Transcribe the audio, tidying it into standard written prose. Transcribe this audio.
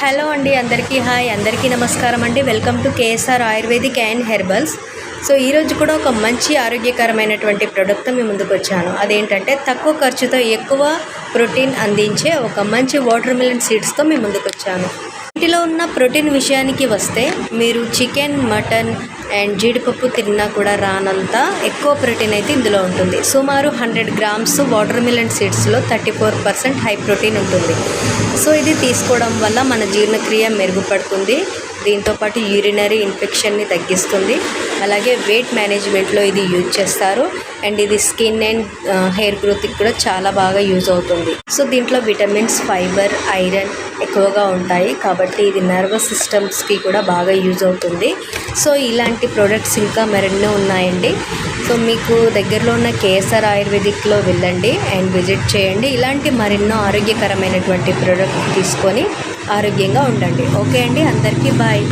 Hello అండి, అందరికీ hi, అందరికీ నమస్కారం అండి. Welcome to KSR ayurvedic and herbals. So ఈరోజు కూడా ఒక మంచి ఆరోగ్యకరమైనటువంటి ప్రోడక్ట్తో మీ ముందుకు వచ్చాను. అదేంటంటే తక్కువ ఖర్చుతో ఎక్కువ ప్రోటీన్ అందించే ఒక మంచి వాటర్ మిలన్ సీడ్స్తో మీ ముందుకు వచ్చాను. వీటిలో ఉన్న ప్రోటీన్ విషయానికి వస్తే మీరు చికెన్, మటన్ అండ్ జీడిపప్పు తిన్నా కూడా రానంత ఎక్కువ ప్రోటీన్ అయితే ఇందులో ఉంటుంది. సుమారు 100 గ్రామ్స్ వాటర్ మిలన్ సీడ్స్లో 34% హై ప్రోటీన్ ఉంటుంది. సో ఇది తీసుకోవడం వల్ల మన జీర్ణక్రియ మెరుగుపడుతుంది. దీంతోపాటు యూరినరీ ఇన్ఫెక్షన్ని తగ్గిస్తుంది. అలాగే వెయిట్ మేనేజ్మెంట్లో ఇది యూజ్ చేస్తారు. అండ్ ఇది స్కిన్ అండ్ హెయిర్ గ్రోత్కి కూడా చాలా బాగా యూజ్ అవుతుంది. సో దీంట్లో విటమిన్స్, ఫైబర్, ఐరన్ ఎక్కువగా ఉంటాయి కాబట్టి ఇది నర్వస్ సిస్టమ్స్కి కూడా బాగా యూజ్ అవుతుంది. సో ఇలాంటి ప్రోడక్ట్స్ ఇంకా మరెన్నో ఉన్నాయండి. సో మీకు దగ్గరలో ఉన్న కేఎస్ఆర్ ఆయుర్వేదిక్లో వెళ్ళండి అండ్ విజిట్ చేయండి. ఇలాంటి మరెన్నో ఆరోగ్యకరమైనటువంటి ప్రోడక్ట్ తీసుకొని ఆరోగ్యంగా ఉండండి. ఓకే అండి, అందరికీ బాయ్.